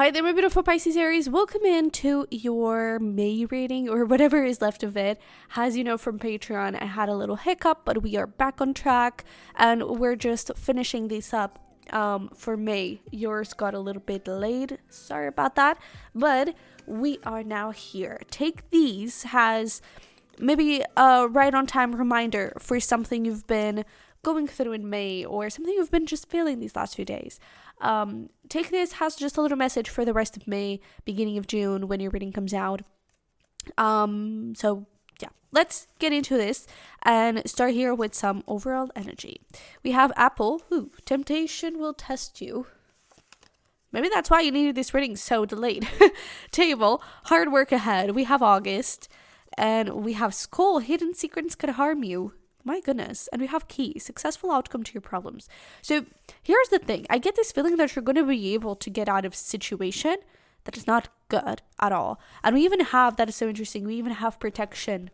Hi there, my beautiful Pisces Aries. Welcome into your May reading, or whatever is left of it. As you know from Patreon, I had a little hiccup, but we are back on track, and we're just finishing these up for May. Yours got a little bit delayed. Sorry about that, but we are now here. Take these as maybe a right on time reminder for something you've been going through in May, or something you've been just feeling these last few days. Take this as just a little message for the rest of May, beginning of June, when your reading comes out. So yeah, let's get into this and start here with some overall energy. We have Apple. Temptation will test you. Maybe that's why you needed this reading so delayed. Table, hard work ahead. We have August, and we have Skull, hidden secrets could harm you. My goodness. And we have Key, successful outcome to your problems. So here's the thing. I get this feeling that you're going to be able to get out of situation that is not good at all. And we even have, that is so interesting, we even have protection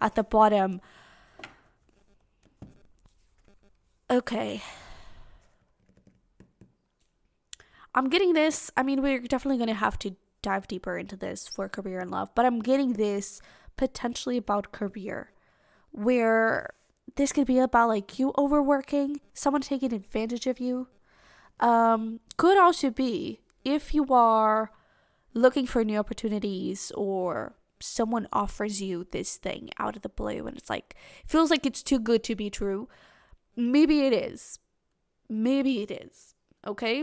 at the bottom. Okay. I'm getting this. I mean, we're definitely going to have to dive deeper into this for career and love. But I'm getting this potentially about career, where this could be about like you overworking, someone taking advantage of you. Could also be if you are looking for new opportunities, or someone offers you this thing out of the blue and it's like, feels like it's too good to be true. Maybe it is. Maybe it is. Okay?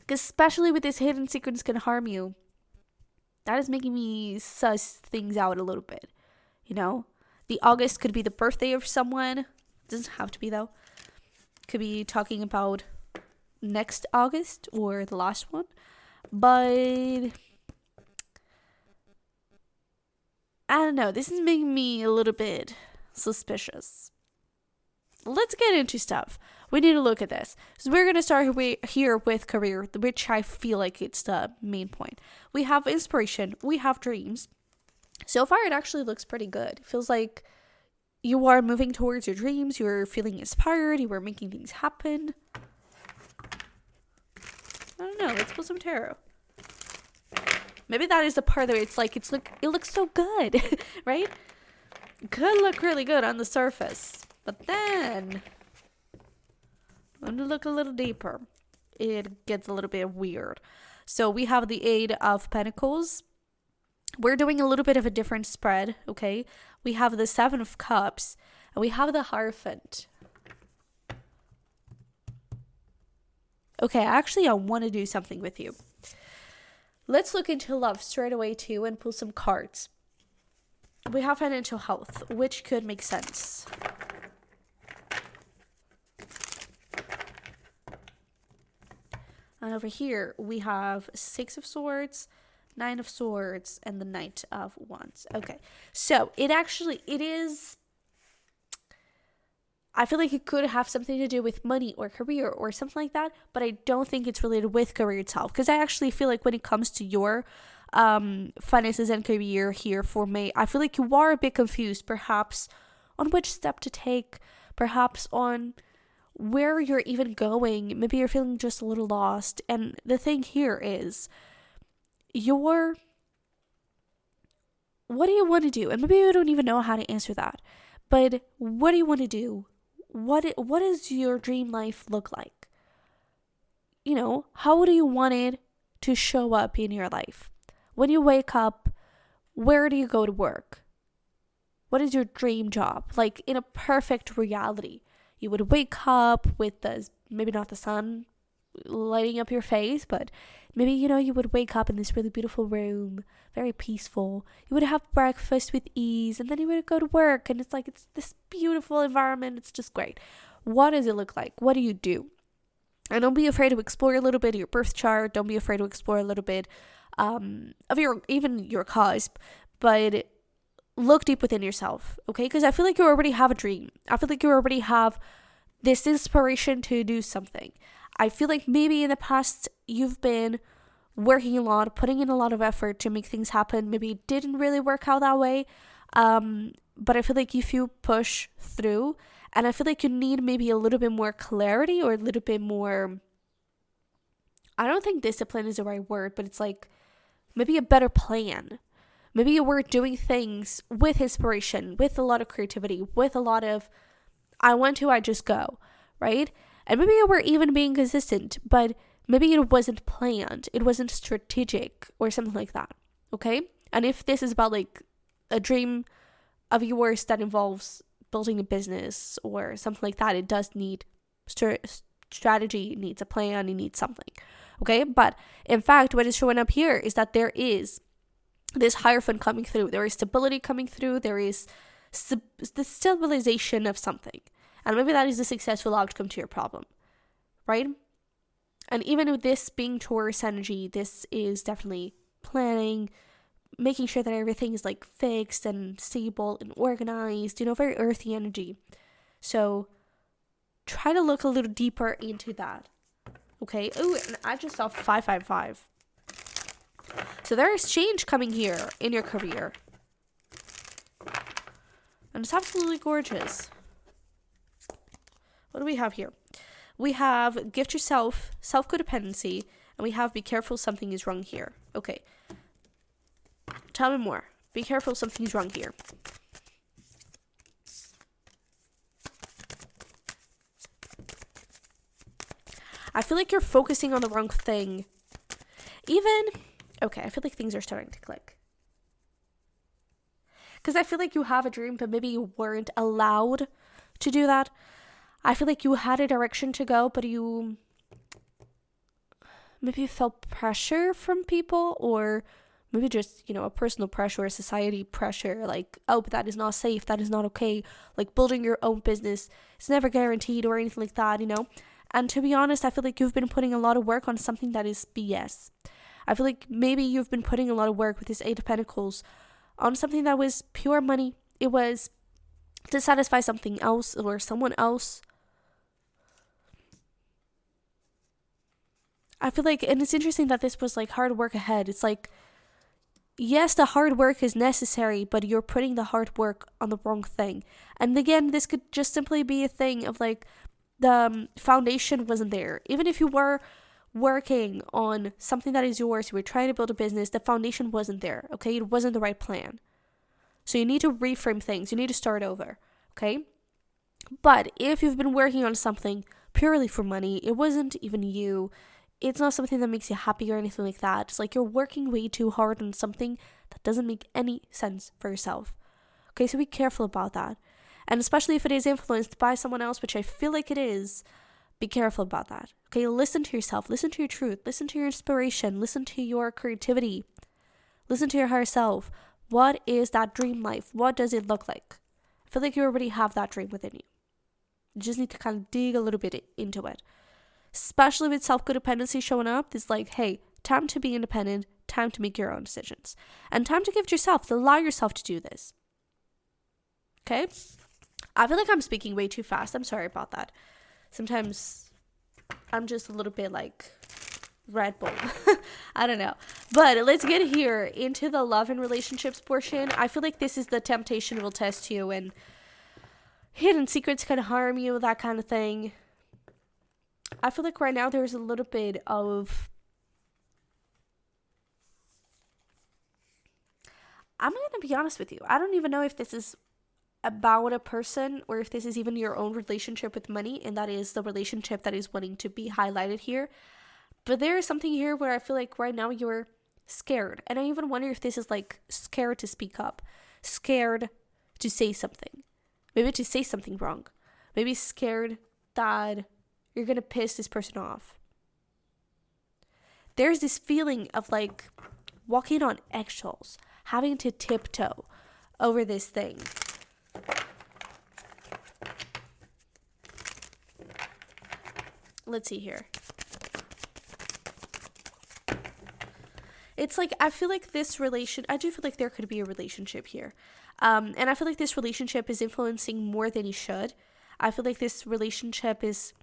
Especially with this hidden secrets can harm you. That is making me suss things out a little bit. You know? The August could be the birthday of someone. Doesn't have to be, though. Could be talking about next August or the last one. But I don't know. This is making me a little bit suspicious. Let's get into stuff. We need to look at this. So we're going to start here with career, which I feel like it's the main point. We have inspiration. We have dreams. So far, it actually looks pretty good. It feels like you are moving towards your dreams. You're feeling inspired. You are making things happen. I don't know. Let's pull some tarot. Maybe that is the part where it's like, it looks so good, right? Could look really good on the surface. But then, when you look a little deeper, it gets a little bit weird. So we have the Eight of Pentacles. We're doing a little bit of a different spread, okay? We have the Seven of Cups, and we have the Hierophant. Okay, actually, I want to do something with you. Let's look into love straight away, too, and pull some cards. We have financial health, which could make sense. And over here, we have Six of Swords, Nine of Swords, and the Knight of Wands. Okay, so it is, I feel like it could have something to do with money or career or something like that, but I don't think it's related with career itself, because I actually feel like when it comes to your finances and career here for May, I feel like you are a bit confused, perhaps on which step to take, perhaps on where you're even going. Maybe you're feeling just a little lost. And the thing here is, what do you want to do? And maybe you don't even know how to answer that, but what do you want to do? What does your dream life look like? You know, how do you want it to show up in your life? When you wake up, where do you go to work? What is your dream job? Like, in a perfect reality, you would wake up with maybe not the sun lighting up your face, but maybe, you know, you would wake up in this really beautiful room, very peaceful. You would have breakfast with ease, and then you would go to work, and it's like, it's this beautiful environment. It's just great. What does it look like? What do you do? And don't be afraid to explore a little bit of your birth chart. Don't be afraid to explore a little bit of your cusp, but look deep within yourself, okay? Because I feel like you already have a dream. I feel like you already have this inspiration to do something. I feel like maybe in the past you've been working a lot, putting in a lot of effort to make things happen. Maybe it didn't really work out that way. But I feel like if you push through, and I feel like you need maybe a little bit more clarity, or a little bit more I don't think discipline is the right word, but it's like maybe a better plan. Maybe you were doing things with inspiration, with a lot of creativity, with a lot of, I just go, right? And maybe you were even being consistent, but maybe it wasn't planned. It wasn't strategic or something like that, okay? And if this is about like a dream of yours that involves building a business or something like that, it does need strategy, it needs a plan, it needs something, okay? But in fact, what is showing up here is that there is this Hierophant coming through. There is stability coming through. There is the stabilization of something. And maybe that is a successful outcome to your problem, right? And even with this being Taurus energy, this is definitely planning, making sure that everything is like fixed and stable and organized, very earthy energy. So try to look a little deeper into that, okay? Oh, and I just saw 555. So there is change coming here in your career. And it's absolutely gorgeous. What do we have here? We have gift yourself, self-codependency, and we have be careful, something is wrong here. Okay. Tell me more. Be careful, something is wrong here. I feel like you're focusing on the wrong thing. Okay, I feel like things are starting to click. Because I feel like you have a dream, but maybe you weren't allowed to do that. I feel like you had a direction to go, but maybe you felt pressure from people, or maybe just, a personal pressure or society pressure, like, oh, but that is not safe, that is not okay. Like, building your own business is never guaranteed or anything like that, And to be honest, I feel like you've been putting a lot of work on something that is BS. I feel like maybe you've been putting a lot of work with this Eight of Pentacles on something that was pure money. It was to satisfy something else or someone else. I feel like, and it's interesting that this was like hard work ahead. It's like, yes, the hard work is necessary, but you're putting the hard work on the wrong thing. And again, this could just simply be a thing of like, the foundation wasn't there. Even if you were working on something that is yours, you were trying to build a business, the foundation wasn't there, okay? It wasn't the right plan. So you need to reframe things. You need to start over, okay? But if you've been working on something purely for money, it wasn't even you, it's not something that makes you happy or anything like that. It's like you're working way too hard on something that doesn't make any sense for yourself. Okay, so be careful about that. And especially if it is influenced by someone else, which I feel like it is, be careful about that. Okay, listen to yourself, listen to your truth, listen to your inspiration, listen to your creativity, listen to your higher self. What is that dream life? What does it look like? I feel like you already have that dream within you. You just need to kind of dig a little bit into it. Especially with self-codependency showing up, it's like, hey, time to be independent, time to make your own decisions, and time to give yourself, to allow yourself to do this. Okay? I feel like I'm speaking way too fast. I'm sorry about that. Sometimes I'm just a little bit like Red Bull. I don't know. But let's get here into the love and relationships portion. I feel like this is the temptation will test you, and hidden secrets can harm you, that kind of thing. I feel like right now there's a little bit of... I'm going to be honest with you. I don't even know if this is about a person or if this is even your own relationship with money, and that is the relationship that is wanting to be highlighted here. But there is something here where I feel like right now you're scared, and I even wonder if this is like scared to speak up, scared to say something, maybe to say something wrong, maybe scared that you're gonna piss this person off. There's this feeling of like walking on eggshells, having to tiptoe over this thing. Let's see here. It's like, I feel like I do feel like there could be a relationship here. And I feel like this relationship is influencing more than it should. I feel like this relationship is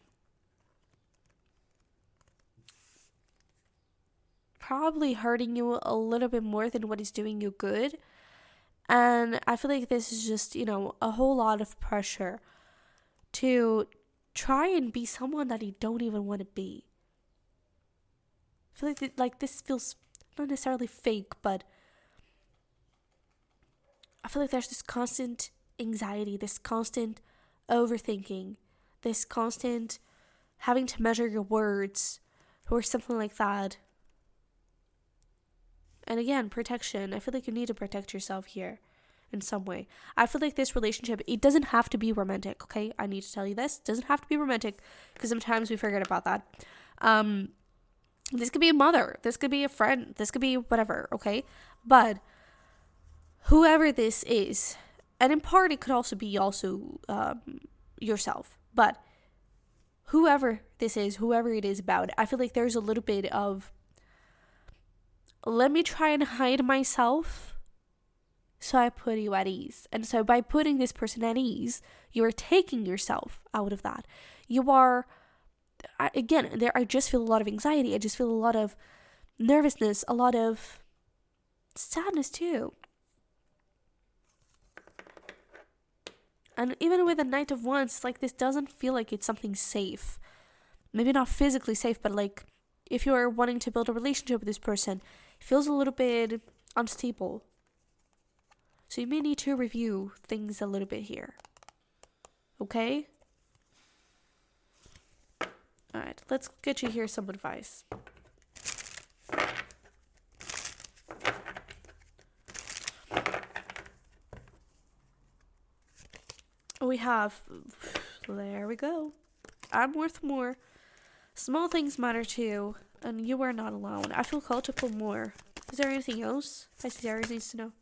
probably hurting you a little bit more than what is doing you good. And I feel like this is just, a whole lot of pressure to try and be someone that you don't even want to be. I feel like this feels not necessarily fake, but I feel like there's this constant anxiety, this constant overthinking, this constant having to measure your words or something like that. And again, protection. I feel like you need to protect yourself here in some way. I feel like this relationship, it doesn't have to be romantic, okay? I need to tell you this. It doesn't have to be romantic because sometimes we forget about that. This could be a mother. This could be a friend. This could be whatever, okay? But whoever this is, and in part it could also be yourself, but whoever this is, whoever it is about, I feel like there's a little bit of, let me try and hide myself so I put you at ease. And so by putting this person at ease, you are taking yourself out of that. You are, again, I just feel a lot of anxiety. I just feel a lot of nervousness, a lot of sadness too. And even with the Knight of Wands, it's like this doesn't feel like it's something safe. Maybe not physically safe, but like if you're wanting to build a relationship with this person, it feels a little bit unstable. So you may need to review things a little bit here. Okay? Alright, let's get you here some advice. We have, there we go. I'm worth more. Small things matter too, and you are not alone. I feel called to pull more. Is there anything else Pisces Aries needs to know?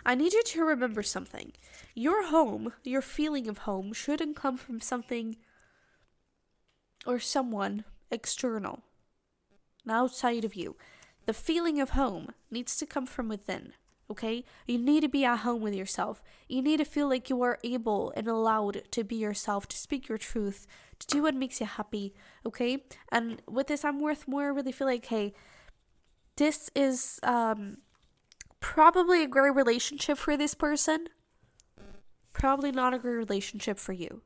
I need you to remember something. Your home, your feeling of home, shouldn't come from something or someone external, outside of you. The feeling of home needs to come from within. Okay? You need to be at home with yourself. You need to feel like you are able and allowed to be yourself, to speak your truth, to do what makes you happy. Okay? And with this, I'm worth more. I really feel like, hey, this is probably a great relationship for this person. Probably not a great relationship for you.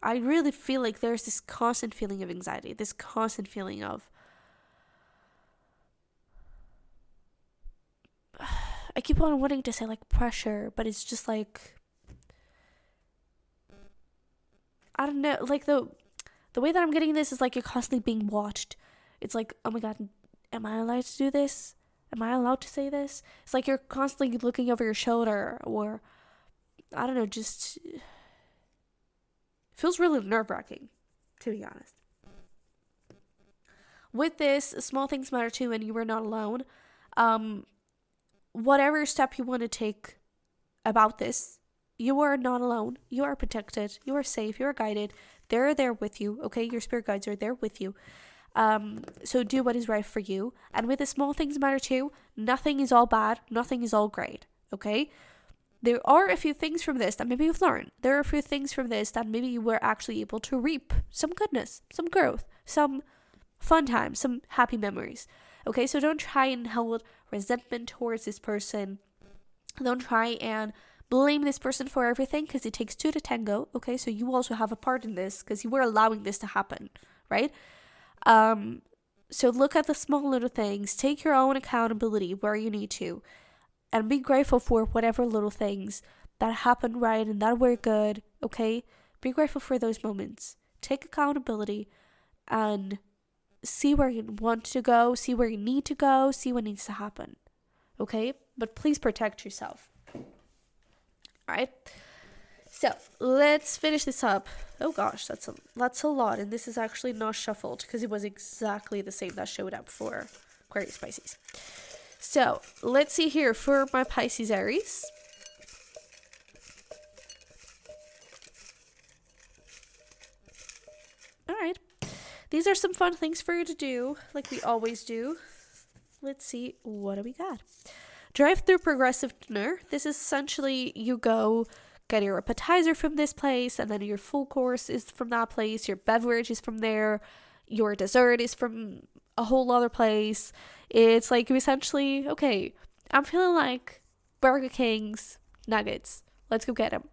I really feel like there's this constant feeling of anxiety, this constant feeling of, I keep on wanting to say like pressure, but it's just like, I don't know, like the way that I'm getting this is like you're constantly being watched. It's like, oh my god, am I allowed to do this? Am I allowed to say this? It's like you're constantly looking over your shoulder, or I don't know, just feels really nerve-wracking, to be honest. With this, small things matter too, and you are not alone. Whatever step you want to take about this, you are not alone. You are protected. You are safe. You are guided. They're there with you. Okay, your spirit guides are there with you. So do what is right for you. And with the small things matter too, nothing is all bad. Nothing is all great. Okay. There are a few things from this that maybe you've learned. There are a few things from this that maybe you were actually able to reap some goodness, some growth, some fun times, some happy memories. Okay, so don't try and hold resentment towards this person. Don't try and blame this person for everything, because it takes two to tango. Okay, so you also have a part in this because you were allowing this to happen, right? So look at the small little things. Take your own accountability where you need to, and be grateful for whatever little things that happened right and that were good. Okay, be grateful for those moments. Take accountability and see where you want to go, see where you need to go, see what needs to happen. Okay? But please protect yourself. Alright? So, let's finish this up. Oh gosh, that's a lot. And this is actually not shuffled because it was exactly the same that showed up for Aquarius-Pisces. So, let's see here for my Pisces Aries. Alright. These are some fun things for you to do, like we always do. Let's see, what do we got? Drive through progressive dinner. This is essentially you go get your appetizer from this place, and then your full course is from that place, your beverage is from there, your dessert is from a whole other place. It's like you essentially, okay, I'm feeling like Burger King's nuggets. Let's go get them.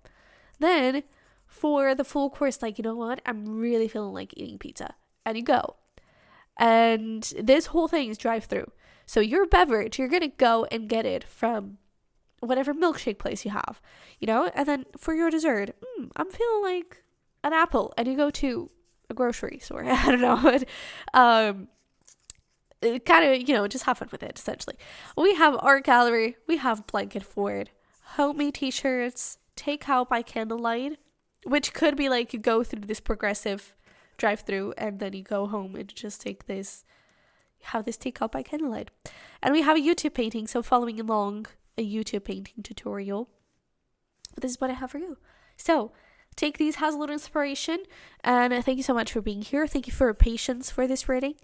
Then for the full course, like, you know what, I'm really feeling like eating pizza, and you go. And this whole thing is drive through. So your beverage, you're gonna go and get it from whatever milkshake place you have, you know. And then for your dessert, I'm feeling like an apple, and you go to a grocery store. I don't know, but kind of, you know, just have fun with it. Essentially, we have art gallery, we have blanket fort, homemade t-shirts, takeout by candlelight, which could be like you go through this progressive drive through and then you go home and just have this takeout by candlelight. And we have a YouTube painting, so following along a YouTube painting tutorial. This is what I have for you. So take these as a little inspiration, and thank you so much for being here. Thank you for your patience for this reading,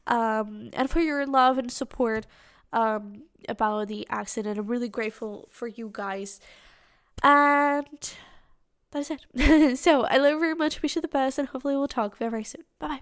and for your love and support about the accident. I'm really grateful for you guys, and that is it. So I love you very much, wish you the best, and hopefully we'll talk very, very soon. Bye bye.